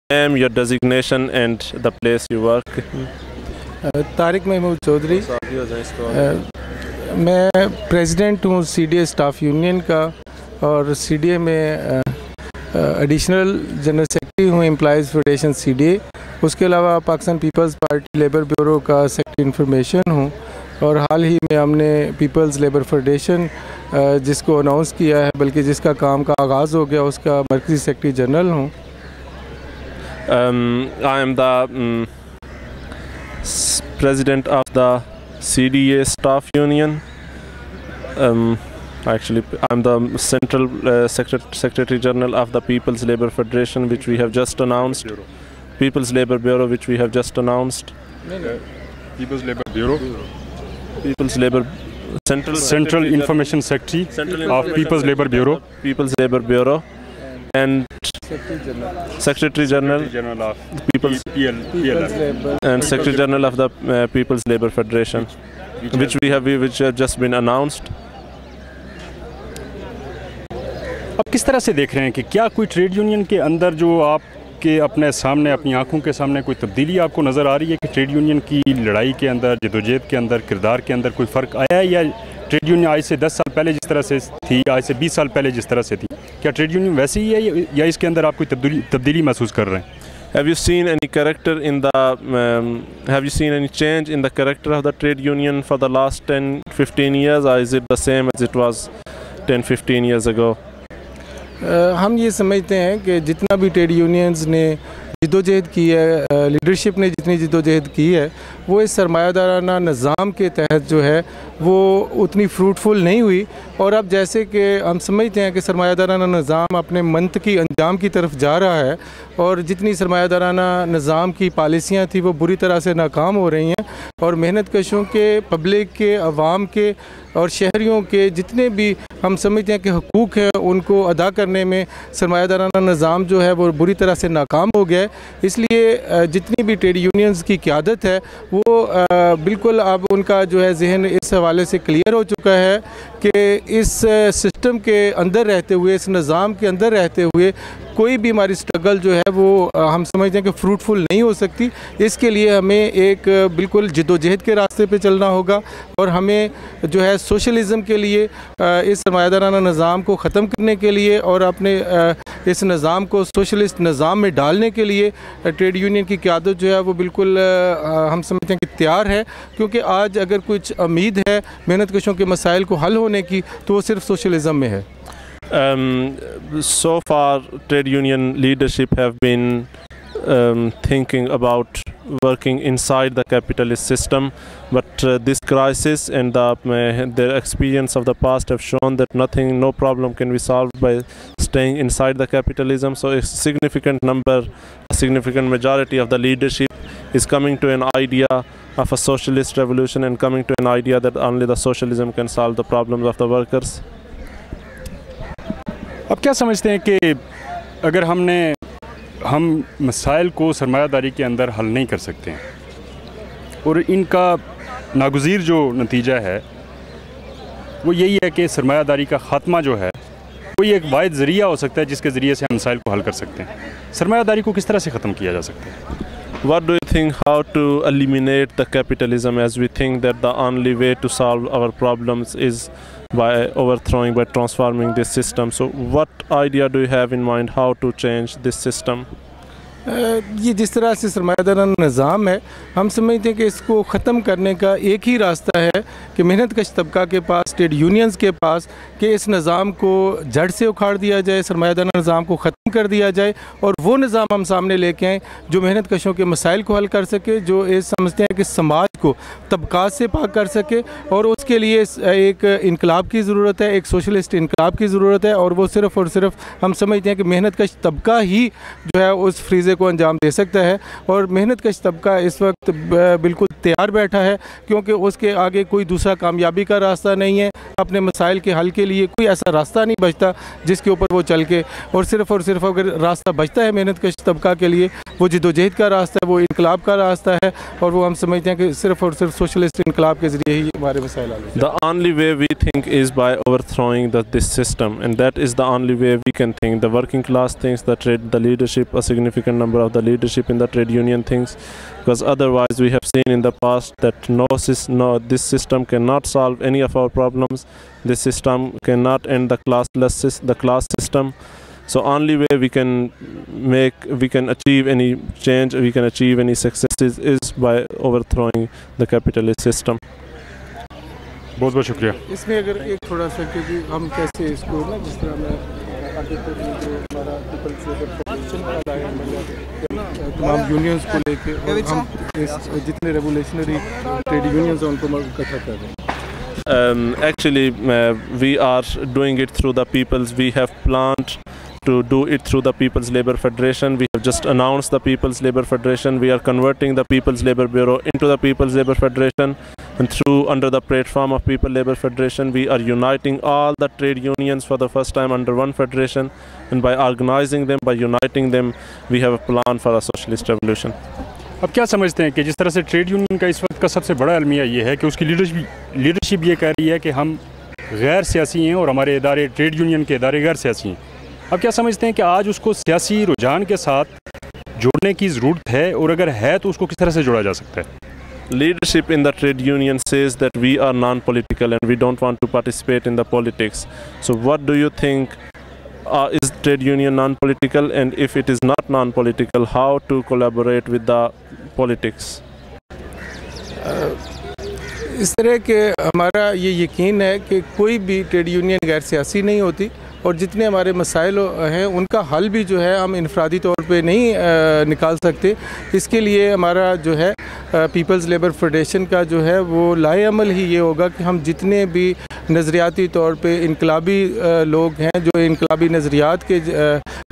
name, your designation and the place you work. Tariq Mahmood Chaudhry, میں president ہوں CDA staff union کا، اور CDA میں ایڈیشنل جنرل سیکرٹری ہوں امپلائیز فیڈریشن CDA. اس کے علاوہ پاکستان پیپلز پارٹی لیبر بیورو کا سیکرٹری انفارمیشن ہوں، اور حال ہی میں ہم نے پیپلز لیبر فیڈریشن جس کو اناؤنس کیا ہے، بلکہ جس کا کام کا آغاز ہو گیا، اس کا مرکزی سیکرٹری جنرل ہوں. I am the president of the CDA staff union. Actually, I'm the central secretary general of the People's Labour Federation, which we have just announced. People's Labour Bureau, which we have just announced. People's Labour Bureau. People's Labour Central Information Secretary of People's Labour Bureau. People's Labour Bureau. And Secretary General of People's PLF. And Secretary General of the People's Labour Federation, which have just been announced. اب کس طرح سے دیکھ رہے ہیں کہ کیا کوئی ٹریڈ یونین کے اندر جو آپ کے اپنے سامنے، اپنی آنکھوں کے سامنے کوئی تبدیلی آپ کو نظر آ رہی ہے کہ ٹریڈ یونین کی لڑائی کے اندر، جدوجہد کے اندر، کردار کے اندر کوئی فرق آیا ہے، یا ٹریڈ یونین آج سے 10 سال پہلے جس طرح سے تھی، آج سے 20 سال پہلے جس طرح سے تھی، کیا ٹریڈ یونین ویسی ہی ہے یا اس کے اندر آپ کوئی تبدیلی محسوس کر رہے ہیں؟ Have you seen any change in the character of the trade union for the last 10-15 years, or is it the same as it was 10-15 years ago? ہم یہ سمجھتے ہیں کہ جتنا بھی ٹریڈ یونینز نے جدوجہد کی ہے، لیڈرشپ نے جتنی جدوجہد کی ہے، وہ اس سرمایہ دارانہ نظام کے تحت جو ہے وہ اتنی فروٹفل نہیں ہوئی. اور اب جیسے کہ ہم سمجھتے ہیں کہ سرمایہ دارانہ نظام اپنے منطقی انجام کی طرف جا رہا ہے، اور جتنی سرمایہ دارانہ نظام کی پالیسیاں تھیں وہ بری طرح سے ناکام ہو رہی ہیں، اور محنت کشوں کے، پبلک کے، عوام کے اور شہریوں کے جتنے بھی ہم سمجھتے ہیں کہ حقوق ہیں ان کو ادا کرنے میں سرمایہ دارانہ نظام جو ہے وہ بری طرح سے ناکام ہو گیا ہے. اس لیے جتنی بھی ٹریڈ یونینز کی قیادت ہے وہ بالکل اب ان کا جو ہے ذہن اس حوالے سے کلیئر ہو چکا ہے کہ اس سسٹم کے اندر رہتے ہوئے، اس نظام کے اندر رہتے ہوئے کوئی بھی ہماری سٹرگل جو ہے وہ ہم سمجھتے ہیں کہ فروٹفل نہیں ہو سکتی. اس کے لیے ہمیں ایک بالکل جدوجہد کے راستے پہ چلنا ہوگا، اور ہمیں جو ہے سوشلزم کے لیے، اس سرمایہ دارانہ نظام کو ختم کرنے کے لیے اور اپنے اس نظام کو سوشلسٹ نظام میں ڈالنے کے لیے ٹریڈ یونین کی قیادت جو ہے وہ بالکل ہم سمجھتے ہیں کہ تیار ہے. کیونکہ آج اگر کچھ امید ہے محنت کشوں کے مسائل کو حل ہونے کی تو وہ صرف سوشلزم میں ہے. So far, trade union leadership have been thinking about working inside the capitalist system, but this crisis and their experience of the past have shown that no problem can be solved by staying inside the capitalism. So a significant majority of the leadership is coming to an idea of a socialist revolution and coming to an idea that only the socialism can solve the problems of the workers. اب کیا سمجھتے ہیں کہ اگر ہم مسائل کو سرمایہ داری کے اندر حل نہیں کر سکتے ہیں، اور ان کا ناگزیر جو نتیجہ ہے وہ یہی ہے کہ سرمایہ داری کا خاتمہ جو ہے کوئی ایک واحد ذریعہ ہو سکتا ہے جس کے ذریعے سے ہم مسائل کو حل کر سکتے ہیں، سرمایہ داری کو کس طرح سے ختم کیا جا سکتا ہے؟ What do you think how to eliminate the capitalism, as we think that the only way to solve our problems is by transforming this system? So what idea do you have in mind how to change this system? یہ جس طرح سے سرمایہ دارانہ نظام ہے، ہم سمجھتے ہیں کہ اس کو ختم کرنے کا ایک ہی راستہ ہے کہ محنت کش طبقہ کے پاس، ٹریڈ یونینز کے پاس، کہ اس نظام کو جڑ سے اکھاڑ دیا جائے، سرمایہ دارانہ نظام کو ختم کر دیا جائے، اور وہ نظام ہم سامنے لے کے آئیں جو محنت کشوں کے مسائل کو حل کر سکے، جو سمجھتے ہیں کہ سماج کو طبقات سے پاک کر سکے. اور اس کے لیے ایک انقلاب کی ضرورت ہے، ایک سوشلسٹ انقلاب کی ضرورت ہے، اور وہ صرف اور صرف ہم سمجھتے ہیں کہ محنت کش طبقہ ہی جو ہے اس فریضے کو انجام دے سکتا ہے. اور محنت کش طبقہ اس وقت بالکل تیار بیٹھا ہے، کیونکہ اس کے آگے کوئی دوسرا کامیابی کا راستہ نہیں ہے. اپنے مسائل کے حل کے لیے کوئی ایسا راستہ نہیں بچتا جس کے اوپر وہ چل کے اور صرف اگر راستہ بچتا ہے محنت کش طبقہ کے لیے وہ جد و جہد کا راستہ ہے, وہ انقلاب کا راستہ ہے, اور وہ ہم سمجھتے ہیں کہ صرف اور صرف سوشلسٹ انقلاب کے ذریعے ہی ہمارے مسائل حل ہیں. The only way we think is by overthrowing this system, and that is the only way we can think. The working class thinks, the leadership, a significant number of the leadership in the trade union thinks, because otherwise we have seen in the past that this system cannot solve any of our problems. This system cannot end the class system. So only way we can achieve any change, we can achieve any successes is by overthrowing the capitalist system. بہت بہت شکریہ. اس میں اگر ایک تھوڑا سا کہ ہم کیسے اس کو نا جس طرح میں آگے تک جو ہمارا پیپلز لیبر فیڈریشن تمام یونینز کو لے کے اور ہم جتنے ریگولیشنری ٹریڈ یونینز ہیں ان کو اکٹھا کر رہے ہیں. Actually, we are doing it through the people's. We have planned to do it through the People's Labour Federation. We have just announced the People's Labour Federation. We are converting the People's Labour Bureau into the People's Labour Federation, and under the platform of People Labour Federation, we are uniting all the trade unions for the first time under one federation, and by organizing them, by uniting them, we have a plan for a socialist revolution. اب کیا سمجھتے ہیں کہ جس طرح سے trade union کا اس وقت کا سب سے بڑا المیہ یہ ہے کہ اس کی لیڈرشپ یہ کہہ رہی ہے کہ ہم غیر سیاسی ہیں اور ہمارے ادارے ٹریڈ یونین کے ادارے غیر سیاسی ہیں, اب کیا سمجھتے ہیں کہ آج اس کو سیاسی رجحان کے ساتھ جوڑنے کی ضرورت ہے, اور اگر ہے تو اس کو کس طرح سے جوڑا جا سکتا ہے؟ Leadership in the trade union says that we are non-political and we don't want to participate in the politics. So what do you think? Is trade union non-political, and if it is not non-political, how to collaborate with the politics? اس طرح کہ ہمارا یہ یقین ہے کہ کوئی بھی trade union غیر سیاسی نہیں ہوتی, اور جتنے ہمارے مسائل ہیں ان کا حل بھی جو ہے ہم انفرادی طور پہ نہیں نکال سکتے. اس کے لیے ہمارا جو ہے پیپلز لیبر فیڈریشن کا جو ہے وہ لائے عمل ہی یہ ہوگا کہ ہم جتنے بھی نظریاتی طور پہ انقلابی لوگ ہیں, جو انقلابی نظریات کے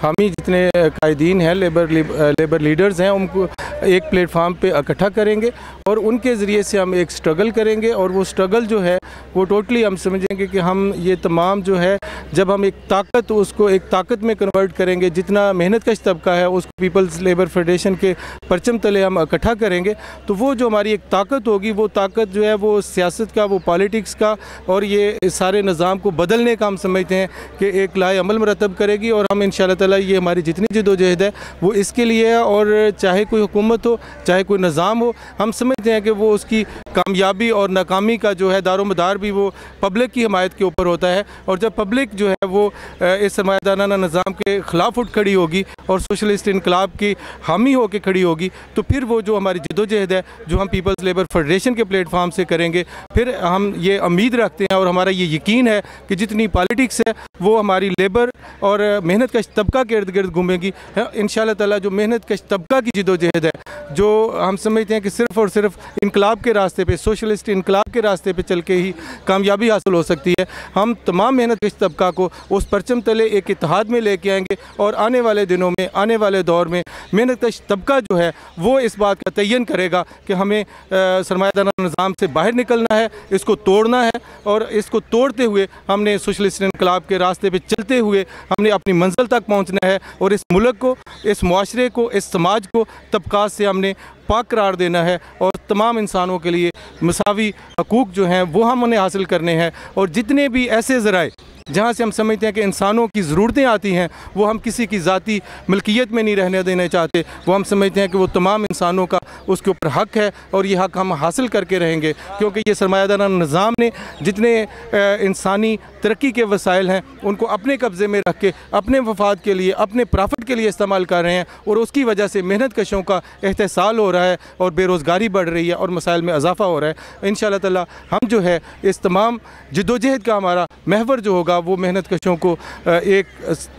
حامی جتنے قائدین ہیں, لیبر لیڈرز ہیں, ان کو ایک پلیٹ فارم پہ اکٹھا کریں گے اور ان کے ذریعے سے ہم ایک سٹرگل کریں گے, اور وہ سٹرگل جو ہے وہ ٹوٹلی ہم سمجھیں گے کہ ہم یہ تمام جو ہے جب ہم ایک طاقت اس کو ایک طاقت میں کنورٹ کریں گے, جتنا محنت کش طبقہ ہے اس کو پیپلز لیبر فیڈریشن کے پرچم تلے ہم اکٹھا کریں گے, تو وہ جو ہماری ایک طاقت ہوگی وہ طاقت جو ہے وہ سیاست کا, وہ پالیٹکس کا اور یہ سارے نظام کو بدلنے کا ہم سمجھتے ہیں کہ ایک لائے عمل مرتب کرے گی. اور ہم انشاءاللہ تعالیٰ یہ ہماری جتنی جد و جہد ہے وہ اس کے لیے ہے, اور چاہے کوئی حکومت ہو چاہے کوئی نظام ہو, ہم سمجھتے ہیں کہ وہ اس کی کامیابی اور ناکامی کا جو ہے دار و مدار بھی وہ پبلک کی حمایت کے اوپر ہوتا ہے. اور جب پبلک جو ہے وہ اس سرمایہ دارانہ نظام کے خلاف اٹھ کھڑی ہوگی اور سوشلسٹ انقلاب کی حامی ہو کے کھڑی ہوگی, تو پھر وہ جو ہماری جد و جہد ہے جو ہم پیپلز لیبر فیڈریشن کے پلیٹ فارم سے کریں گے, پھر ہم یہ امید رکھتے ہیں اور ہمارا یہ یقین ہے کہ جتنی پالیٹکس ہے وہ ہماری لیبر اور محنت کش طبقہ کے ارد گرد گھومے گی. انشاءاللہ تعالیٰ جو محنت کش طبقہ کی جد و جہد ہے, جو ہم سمجھتے ہیں کہ صرف اور صرف انقلاب کے راستے پہ, سوشلسٹ انقلاب کے راستے پہ چل کے ہی کامیابی حاصل ہو سکتی ہے. ہم تمام محنت کش طبقہ کو اس پرچم تلے ایک اتحاد میں لے کے آئیں گے, اور آنے والے دنوں میں, آنے والے دور میں محنت کش طبقہ جو ہے وہ اس بات کا تعین کرے گا کہ ہمیں سرمایہ دارانہ نظام سے باہر نکلنا ہے, اس کو توڑنا ہے, اور اس کو توڑتے ہوئے ہم نے سوشلسٹ انقلاب کے راستے پہ چلتے ہوئے ہم نے اپنی منزل تک پہنچنا ہے, اور اس ملک کو, اس معاشرے کو, اس سماج کو طبقات سے ہم نے پاک قرار دینا ہے, اور تمام انسانوں کے لیے مساوی حقوق جو ہیں وہ ہم انہیں حاصل کرنے ہیں. اور جتنے بھی ایسے ذرائع جہاں سے ہم سمجھتے ہیں کہ انسانوں کی ضرورتیں آتی ہیں وہ ہم کسی کی ذاتی ملکیت میں نہیں رہنے دینا چاہتے, وہ ہم سمجھتے ہیں کہ وہ تمام انسانوں کا اس کے اوپر حق ہے, اور یہ حق ہم حاصل کر کے رہیں گے, کیونکہ یہ سرمایہ دارانہ نظام نے جتنے انسانی ترقی کے وسائل ہیں ان کو اپنے قبضے میں رکھ کے اپنے مفاد کے لیے, اپنے پرافٹ کے لیے استعمال کر رہے ہیں, اور اس کی وجہ سے محنت کشوں کا احتسال ہو رہا ہے اور بے روزگاری بڑھ رہی ہے اور مسائل میں اضافہ ہو رہا ہے. انشاءاللہ تعالیٰ ہم جو ہے اس تمام جد و جہد کا ہمارا محور جو ہوگا وہ محنت کشوں کو ایک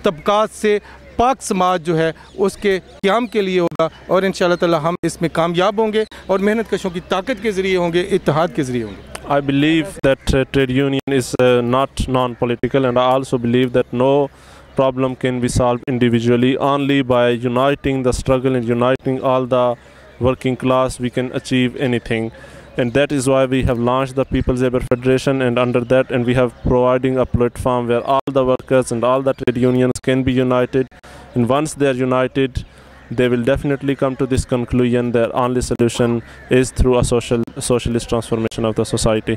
طبقات سے پاک سماج جو ہے اس کے قیام کے لیے ہوگا, اور انشاءاللہ تعالیٰ ہم اس میں کامیاب ہوں گے اور محنت کشوں کی طاقت کے ذریعے ہوں گے, اتحاد کے ذریعے ہوں گے. I believe that trade union is not non-political, and I also believe that no problem can be solved individually. Only by uniting the struggle and uniting all the working class we can achieve anything. and that is why we have launched the People's Labour Federation, and under that, and we have providing a platform where all the workers and all the trade unions can be united, and once they are united, they will definitely come to this conclusion: their only solution is through a socialist transformation of the society.